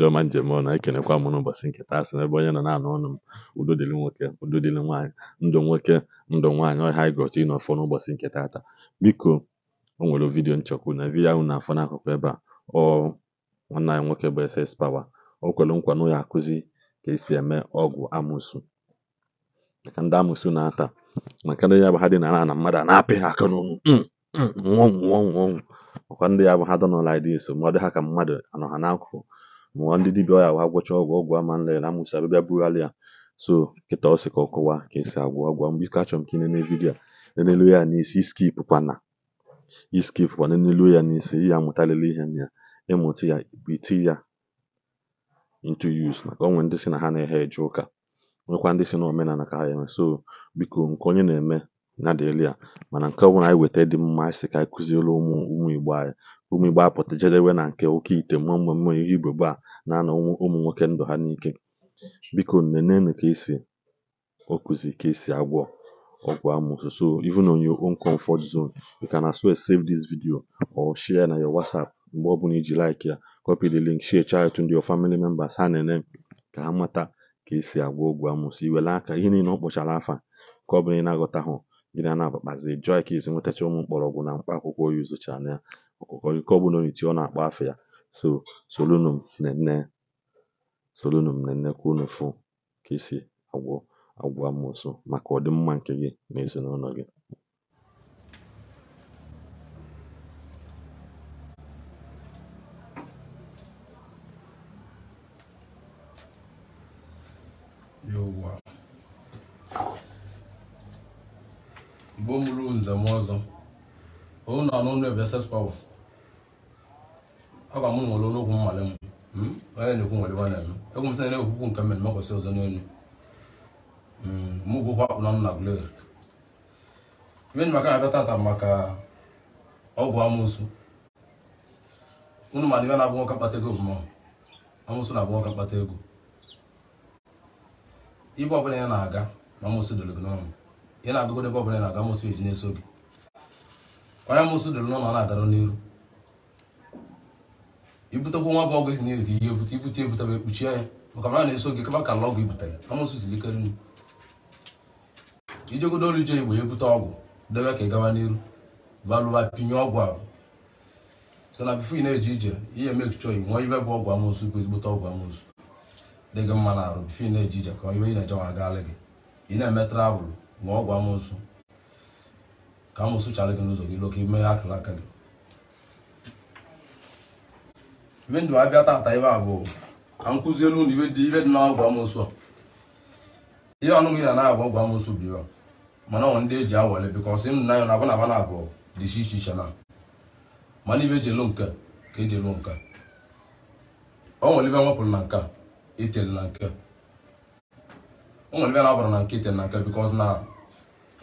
ọma njem ọnụ ekenekwa m n'ụbọchị nke taa sị n'ebe onye nọ na-anụ ọnụ m udo dịrị nwoke udo dịrị nwaanyị ndụ nwoke ndụ nwaanyị ọha anyị gọchi ịnọfọ n'ụbọchị nke taata biko o nwere vidiyo nchekwu na vidiyo ahụ na-afọ n'akụkụ ebe a ọ nwanne anyị nwoke bụ SS Power o kwere nkwa na ya akụzi ka esi eme ọgwụ AMUSU maka ndị AMUSU na-ata maka ndị ya bụ ha dị na ala na mmadụ a na-apị ha aka n'ọnụ nwụọ ọkwa ndị ya bụ ha dọ n'ụlọ anyị dị nso ma ọ dị ha ka mmadụ anọ ha n'akụkụ ma ndị dibịa ọya ha gwọcha ọgwụ ama nlele AMUSU abịa bugharị ya so kịta ọ sị ka ọ kọwa ka esi agwọ ọgwụ mgbe ike achọrọ m ka ị nene vidiyo a nenelu ya n'isi iskipụkwana n'elu ya n'isi ya amụtalele ihe na ya ịmụta ya iti ya into use maka onwe ndị si na ha na-ehe eje ụka nwekwa ndị si na omenala ka ha eme so biko nke onye na-eme na dịrị ya mana nke ọbụla anyị weta dị mma sị ka anyị kụziere ụmụ Igbo apụta jedewe na nke oke ite mmemme ihe Igbo gbaa na-anọ ụmụ nwoke ndụ ha n'ike biko nenenu ka esi okuzi ka esi agwọ ọgwụ AMUSU so even on your own comfort zone you can as well save this video or share na your WhatsApp mgbe ọ bụla iji like ya copy the link share to your family members ha na-ene ka ha mata ka esi agwọ ọgwụ AMUSU iwere aka ihe niile ọ kpọchara afa ka ọ bụla ị na-aghọta hụ gịnị a na-akpakpazi joy ka esi nwetacha ụmụ mkpọrọgwụ na mkpa akwụkwọ oyi ụzụcha na ya ọkụkọ ike ọ bụla onye ọ na-akpọ afọ ya so solunum nene kwa unu fụ ka esi agwọ AMUSU maka ọdịmma nke gị na ezinụlọ gị Igbo mụrụ nze m ọzọ o na n'ụlọ ebe SS Power ọ ga mụ nwere n'okwu mmale m onye na-ekwu nwere nwanne m egwu m sị na ekwukwu nke mmemme kwesị ọzọ n'elu mụ gwụkwa akpụ na m na glere ibe maka abịa tata maka ọgwụ AMUSU unu ma ibe na-abụ nwoke mkpata ego bụ AMUSU na-abụ nwoke mkpata ego ibe ọbụla ya na-aga na AMUSU dolu gị n'ọnụ ị na-agụgode ebe ọbụla na-aga AMUSU eji na-eso gị onye AMUSU dolu n'ọnụ na-agara n'iru ibutekwa nwa bụ ọgwụ esi n'iru ka ihe ibute bụ ekpuchi ya maka na na-eso gị kama ka ala ọgwụ ibutere AMUSU siri ike nri ijegodo olu ije Igbo ebute ọgwụ debe ka ị gawa n'iru balụba pinye ọgwụ ahụ so na bifo ị na-eje ije ihe make sure nwa ibe bụ ọgwụ AMUSU bụ ezigbote ọgwụ AMUSU dị gị mma na arụ bifo ị na-eje ije ka ibe ị na-eje nwa gaala gị ị na-eme travel nwa ọgwụ AMUSU ka AMUSU chara gị n'ụzọ gị loka ime akara aka gị ibe ndụ abịa tata ibe a bụ ka m kụzielu unu ibe dị na ọgwụ AMUSU a ihe ọnụmụ ị na-agba ọgwụ AMUSU bụ ibe mana ọ ndị eji awale bikọs m na ya na abụ na abụọ dị iche iche na mana ibe eji elu nke ka eji elu nke o nwere ibe nwepụrụ na nke itere na nke o nwere ibe na-abụrụ na nke itere na nke bikọs na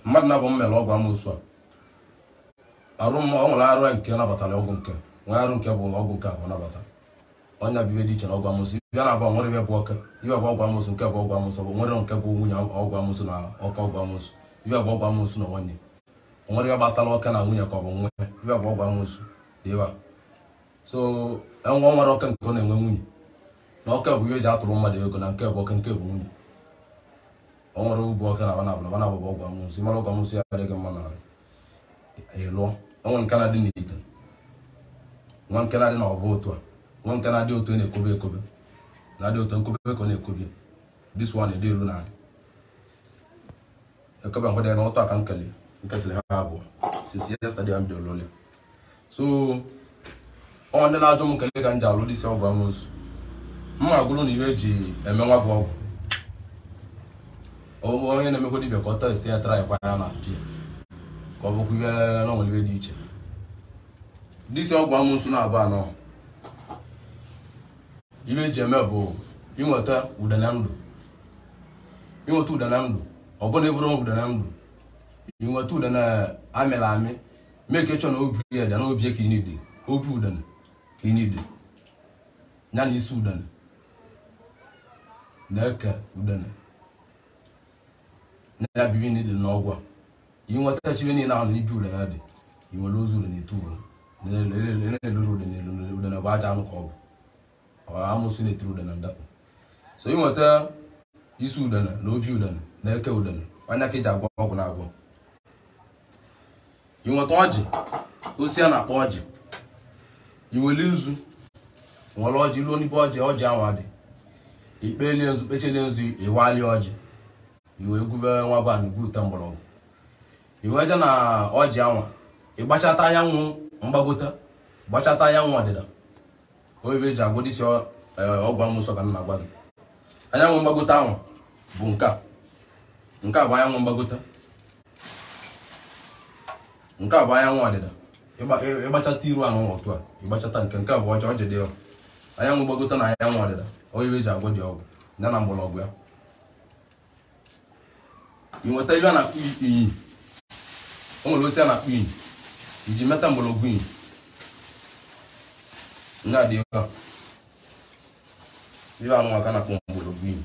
mmadụ na-abụ mmele ọgwụ AMUSU a arụ mma o nwere arụ nke nabatara ọgwụ nke nwee arụ nke bụ ọgwụ nke abụọ nabata onye bụ ibe dị iche na ọgwụ AMUSU ibe na-abụ nwere ibe bụ ọka ibe bụ ọgwụ AMUSU nke bụ ọgwụ AMUSU bụ nwere nke bụ nwunye ọgwụ AMUSU na ọka ọgwụ AMUSU ibe bụ ọgwụ AMUSU na nwanne o nwere ibe gbasara ọka na nwunye ka ọ bụ nwe ibe bụ ọgwụ AMUSU dị ebe so enwe nwere ọka nke ọ na-enwe nwunye na ọka bụ ihe eji atụrụ mmadụ ego na nke bụ ọka nke bụ nwunye o nwere ubu ọka na bana bụ ọgwụ AMUSU mara ọgwụ AMUSU ya adịghị mma na ịlụọ onwe nke na-adị n'ite nwa nke na-adị na ọvụ otu a nwa nke na-adị otu na-ekobe na-adị otu nkobe ka ọ na-ekobe this one dị elu na-adị ekebe nhụ dị na ụtọ aka nkesịrị ha abụọ sisi yesterday am bidoro lole so ọ ndị na-ajụ m nkele ka m ji alụ disi ọgwụ AMUSU mma agụrụ na iwe eji eme nwa bụ ọgwụ onye na-emekwa dibịa ka ọ test ya tara ekwa ya na apịa ka ọ bụkwa ihe n'ọnwere iwe dị iche disi ọgwụ AMUSU na-abụ anọ iwe eji eme bụ inweta ude na ndụ ọ bụrụ na eburu ude na ndụ inweta ude na amịla amị mee ka ịchọ na obi ya dị na obi ka ị nidi obi udene ka ị nidi ya na isi udene na-eke udene na ya bibi nidi n'ọgwụ a inweta chibe niile ahụ na ibi udene dị inwere ozu udene etu udene na-elere udene bụ aja anụ ka ọ AMUSU na-etiri udene ndakpo. So ị nweta isi udene na obi udene na eke udene anya ka eji agwọ ọgwụ na-agwọ. Ị nweta ọjị osi a na-akpọ ọjị. Ị weli nzu nwere ọjị ruo n'ibe ọjị ahụ adị. Ikpelie nzu kpechelie nzu ịwali ọjị. Iwe gwuve nwa ba na gwute mgbọrọgwụ. Iwe je na ọjị anwa ịgbachata anyanwụ mgbagota gbachata anyanwụ ọdịda. Oyive eji agwọ disi ọgwụ AMUSU ka na-agwa gị. Anyanwụ mgbagota ahụ bụ nke a bụ anyanwụ mgbagota. Nke a bụ anyanwụ ọdịda. Ịgbachata iru anụ otu a ịgbachata nke a bụ ọjị dị anyanwụ mgbagota na anyanwụ ọdịda. Oyive eji agwọ dị ọgwụ ya na mgbọrọgwụ ya. Ị nweta ihe a na-akpọ iyi. O nwere osi a na-akpọ iyi iji meta mgbọrọgwụ iyi. Nga dị ebe a ihe anụ aka na-akpọ mgbọrọgwụ iyi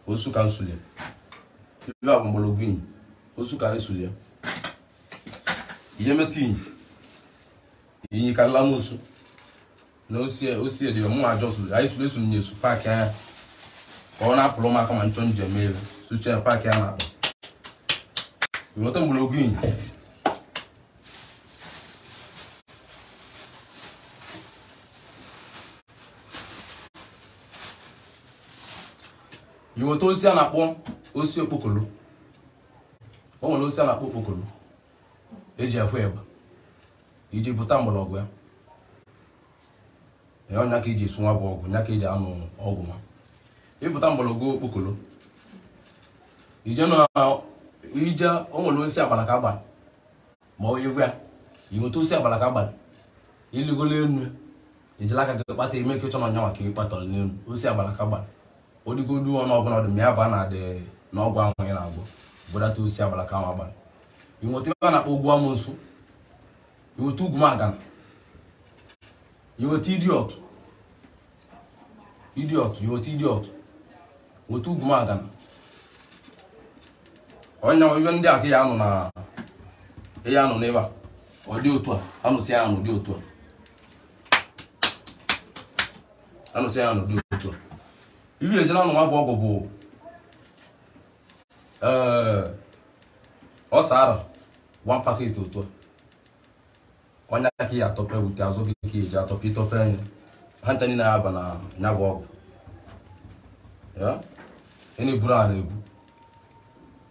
osu ka nsulie. Ihe a bụ mgbọrọgwụ iyi osu ka nsulie. Ihe meta iyi ka AMUSU na osie dị mụ ajọ sulu anyị sulu esu nyesu paakị anya ka ọ na-apụrụ m aka ma nchọ njem elu suche ya paakị ya na-akpọ. Nweta mgbọrọgwụ iyi. Iweta osi a na-akpọ osi okpokolo. O nwere osi a na-akpọ okpokolo eji ekwe eba iji bụta mgbọrọgwụ ya. Ọnya ka eji esu nwa bụ ọgwụ nya ka eji anụ ọgwụ ma ịbụta mgbọrọgwụ okpokolo ije o nwere osi agbala ka agbala ma ọ evu ya. Iweta osi agbala ka agbala iligolo enu ijela aka gị kpata ime ka ịchọ na ọnya maka ịkpatọrọ n'elu osi agbala ka agbala. Odigodu ọnụ ọbụla ọdụ ya ba na dị n'ọgwụ ahụ ị na-agwọ bụdata osi agbala ka ahụ agbala. Ị nweta ebe a na-akpọ ogwu AMUSU. Ị nweta ugwu magana. Ị nweta idiọtụ. Ị nweta idiọtụ. Nweta ugwu magana. Ọnya ibe ndị a ka ya anụ n'ebe a ọ dị otu a anụsị ya anụ dị otu a anụsị ya anụ dị otu a. Ihe ejela anụ nwa bụ ọgwụ bụ ọsara 1 paket otu a. Ọnya ka ya atọpe wute azụ gị ka eji atọpe ịtọpe anya ha ncha niile aba na nya bụ ọgwụ ya. Na-eburu a na-ebu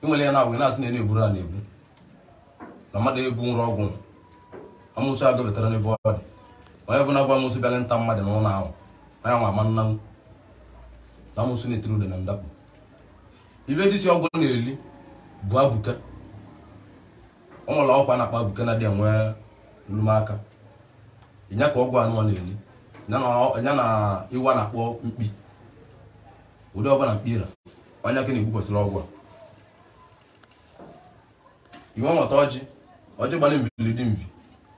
inwere ya na-abụghị na-asị na na-eburu a na-ebu na mmadụ ebu nwere ọgwụ AMUSU aga betara n'ebe ọ dị. Onye bụ na agwa AMUSU bịara nta mmadụ n'ụlọ ahụ anya nwa ama nnanwụ na AMUSU na-etiri udene ndakpo. Ibe disi ọgwụ na-eli bụ abuka. O nwere ọkwa na-akpa abuka na dị enwe olumaka. Ịnya ka ọgwụ anụ na-eli ya na iwa na-akpọ mkpi ụdị ọbụla na mkpira onye ka na-egbukwasịrị ọgwụ a. Iwe nweta ọjị gbali mvili dị mvi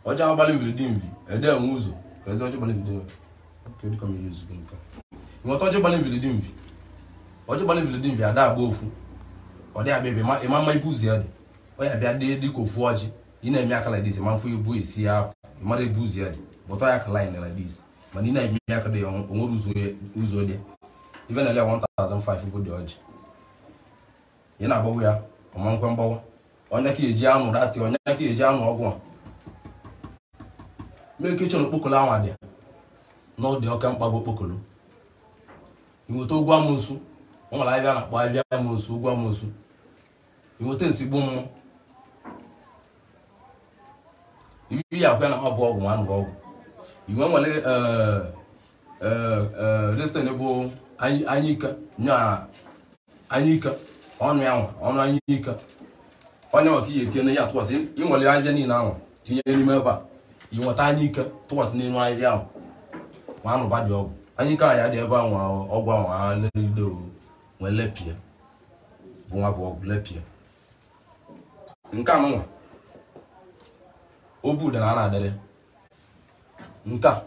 ọjị ahụ gbali mvili dị mvi ede enwe ụzọ ka ezi ọjị gbali mvili dị mvi. Nweta ọjị gbali mvili dị mvi ọjị gbali mvili dị mvi ada agba ofu ọ dị abịa ịma mma ibu zi ya dị ọ ya bịa dị ka ofu ọjị ị na-eme aka like this ma mfu ibu esi ya ịmara ibu zi ya dị bụtọ ya ka line like this mana ị na-eme aka dị onwere ụzọ dị ibe na ele 1500 bụ dị ọjị ị na-agbawa ya ọma nkwe mgbawa. Onye ka eji anụ dati onye ka eji anụ ọgwụ a mere ka ịchọrọ okpokolo ahụ dị n'ọdị ọka mkpa bụ okpokolo. Ị nweta ogwu AMUSU. O nwere ahịa na-akpọ ahịa AMUSU ogwu AMUSU. Ị nweta nsigbu mmụọ ibi ya akwa na ọ bụ ọgwụ ma anụ ọgwụ. Iwe nwere resembles bụ anyịka nya anyịka ọnụ ya nwa ọnụ anyịka. Onye maka ihe ekene ya tụwasị ịnwere ahịa niile ahụ tinye n'ime ebe a ị nweta anyịka tụwasị n'elu ahịa ahụ ma anụ ba dị ọgwụ. Anyịka ya dị ebe ahụ ọgwụ ahụ ha lele nwee lepịa bụ nwa bụ ọgwụ lepịa. Nke a nwa obu udene na-adịrị nke a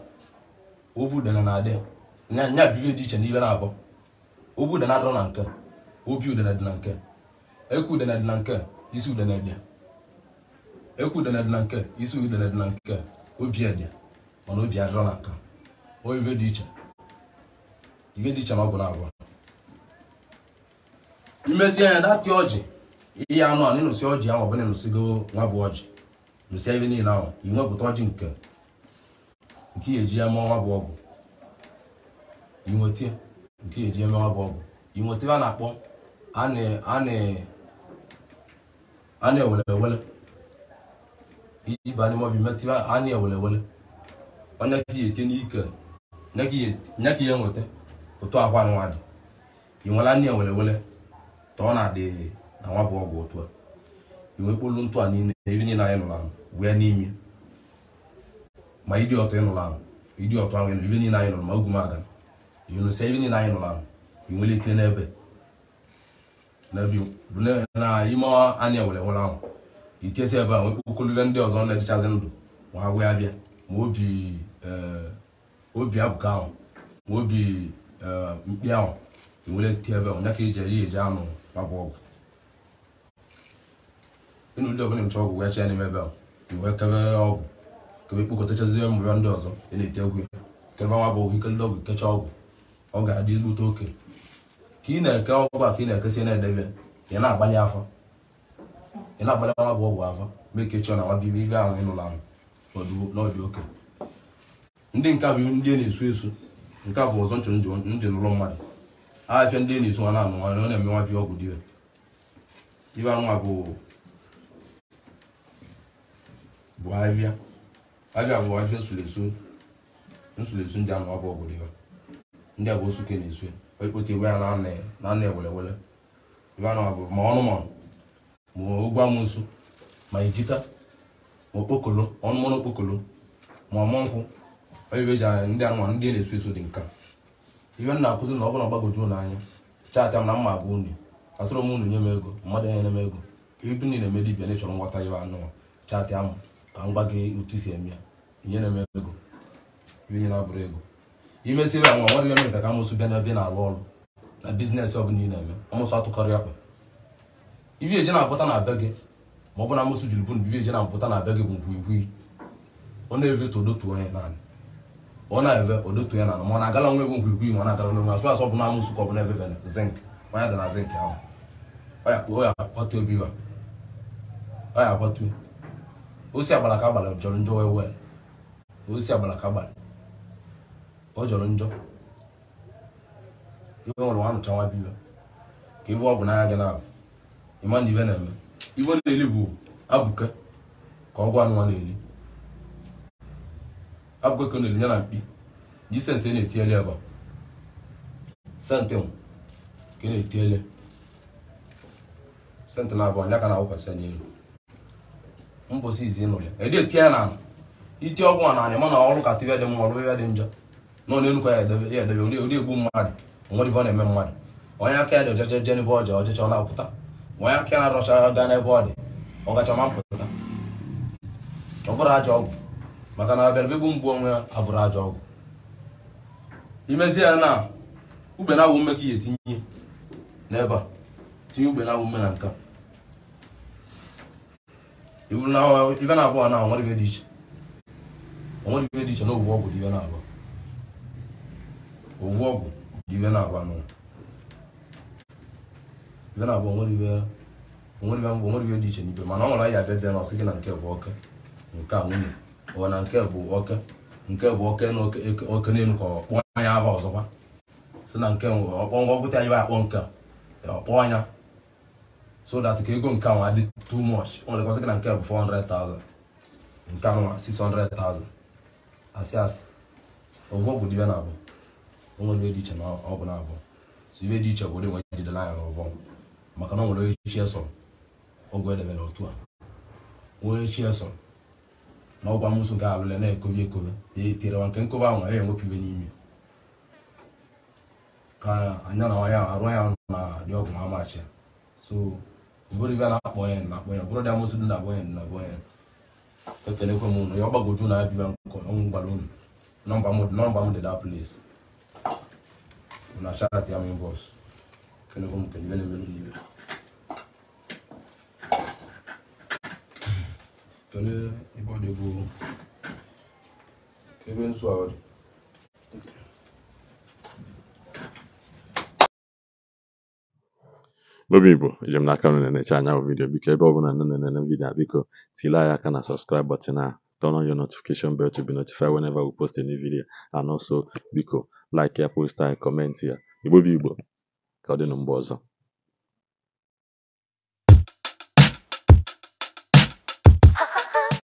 obu udene na-adị nya bụ ihe dị iche n'ibe na-abụ. Obu udene adịrọ na nke obi udene dị na nke ekwu udene dị na nke isi udene dị ekwu udene dị na nke isi udene dị na nke obi dị mana obi adịrọ na nke oyive dị iche. ibe dị iche na ọgụ na abụọ imesi anya dati ọjị ihe anụ a n'ịnụsị ọjị ahụ ọbụla ịnụsịgo nwa bụ ọjị nụsịa ebe niile ahụ inwepụta ọjị nke ya eji ya mee nwa bụ ọgụ inweta nke ya eji eme nwa bụ ọgụ inweta a na-akpọ a na-ewele ewele iji ba n'ime ọbịa metịa a na-ewele onye ka ya ete n'ike nye ka ya enweta otu akwa nwa dị inwela a na-ewele tọọ na adị na nwa bụ ọgụ otu a inwe kpolu ntụ a niile ebe niile anyị nụrụ ahụ wee n'ime ma ịdị ọtọ ịnụrụ ahụ ịdị ọtọ ahụ ebe niile anyị nụrụ ma ugwu maga inụsịa ebe niile anyị nụrụ ahụ inwele ite n'ebe na ime a na-ewele ahụ itiesi ebe a nwekpokolive ndị ọzọ na-ejichazi ndụ ma agwụ ya bịa ma obi abụka ahụ ma obi mkpi ahụ inwele tie ebe onye ka eji anụ mabụ ọgwụ ịnụ ụdị ọbụla nche ọgwụ wee chee n'ime ebe ahụ iwe kebe ọgwụ kebe kpokọtachazie mmụọ ndị ọzọ ị na-ete egwu kebe nwa bụ ọgwụ ike ndị ọgwụ kecha ọgwụ ọ ga-adị ezigbote oke ka ị na-eke ọgwụ a ka ị na-ekesi na-edebe ị na-agbalị afọ ị na-agbalị nwa bụ ọgwụ afọ ma ekechi na nwa bibi ibe ahụ ịnụrụ ahụ n'ọdị oke ndị nke bụ ndị na-esu esu nke a bụ ọzọ nji nụrụ mmadụ ahịfịa ndị na-esu nwa na-anụ nwa na-eme nwa bi ọgwụ dibe ibe anụ nwa bụ ahịfịa bụ ahịfịa nsulesu ndị anụ nwa bụ ọgwụ dibe ndị a bụ osu ke na-esu ekpote iwe ya na na-ewelewele ibe anụ bụ ma ọnụmanụ ma ogwu AMUSU ma ijita ma okpokolo ọnụmanụ okpokolo ma ọmọnkwụ oyibe ji ndị anụmanụ ndị na-esu esu dị nka ibe m na-akụzi na ọ bụla gbagojuo n'anya chaatị m na mma bụ nri asịrị m unu nye m ego mmadụ enye m ego ibu niile eme dibịa na ịchọrọ nghọta ibe anụ chaatị amụ ka m gwa gị otu isi eme ya inye na-eme ego ibe nye na-abụrụ ego imesiri anwa nwadị eme ka AMUSU bịa n'ebe na-arụ ọrụ na bizinesi ọ bụla ị na-eme AMUSU atụkarị akwa ibe eje na-apụta na be gị ma ọ bụ na AMUSU jiri bụ ibe eje na-apụta na be gị bụ ngwugwu ọ na-eve todotu onye naanị ọ na-eve odotu ya na ma ọ na-agala onwe bụ ngwugwu ma ọ na-agala onwe asụ asọ bụ na AMUSU ka ọ bụ na ebe zinc onye dị na zinc ahụ ọ ya akwatu obi ọ ya akwatu osi agbara ka agbara jọrọ njọ wee osi agbara ka agbara ọ jọrọ njọ iwe nwere nwa nụcha nwa biwe ka iwe ọgwụ n'anya gị na-abụ ịma na ibe na-eme iwe na-eli bụ abụke ka ọgwụ anụnwa na-eli abụke ka na-eli ya na mkpi ji sensị na-etiele ebe sentị ka na-etiele sentị na-abụọ anya ka na-awụkwasị anya elu mbọsị izi nụrụ ya ede etie ya na iti ọgwụ a na-anya mana ọrụ ka tibe dị mma ọrụ ya dị njọ nọ n'enukwa ya edebe ụdị egbu mmadụ onwere ife ọ na-eme mmadụ onye aka ya dị ọjeje je n'ebe ọja ọjecha ọ na-apụta onye aka ya na-arọcha gaa n'ebe ọ dị ọ gacha ma mpụta ọ bụrụ ajọ ọgwụ maka na abịara begbu mgbu onwe ya abụrụ ajọ ọgwụ imezi ya na ube na-awụ ume ka ihe etinye n'ebe a tinye ube na-awụ ume na nka ibe na-abụọ na onwere ibe dị iche na ovu ọgwụ dị ibe na-abụọ ovu ọgwụ dị ibe na-abụọ anụ ibe na-abụọ onwere ibe dị iche n'ibe mana ọ nwere anyị abịa bịa na ọsị gị na nke bụ oke nke a nwunye ọ na nke bụ oke na oke n'elu ka ọ kpọọ anya aba ọzọkwa si na nke ọkpọngọgụta anyị akpọ nke ọkpọ anya so that ka ego nke ahụ adị too much ọ nwere gị na nke bụ 400,000 nke ahụ 600,000 asị ovu ọgwụ dị ibe na-abụ onwere ibe dị iche na ọgwụ na-abụ so ibe dị iche bụ ụdị nwe jidela anya n'ọvọ maka na o nwere echichi esọ ọgwụ edebere otu a onye echichi esọ na ọgwụ AMUSU nke alụle na-ekobe ya etirewa nke nkobe ahụ ya enwepụ ibe n'ime ka anya na ya arụ ya na dị ọgwụ ma amachi ya so ụbụrụ ibe na-akpọ ya bụrụ dị AMUSU dị na-abụ ya ekelekwe m ụnụ ya ọ gbagoju na ya bibe ọnwụ gwara unu nọmba m dị that place na charity am inbox kelekwe m nke ibe na-emere n'ibe kele ibe ọ dị bụ ebe nsu ahụ dị N'obi Igbo, ejem n'aka unu na-enecha anya bụ vidiyo. Biko ebe ọ bụla unu na-enene vidiyo a, biko tile anyị aka na subscribe button a, turn on your notification bell to be notified whenever we post a new video, and also biko like ya, post anyị, comment ya. Igbo bụ Igbo, ka ọ dị na mgbe ọzọ.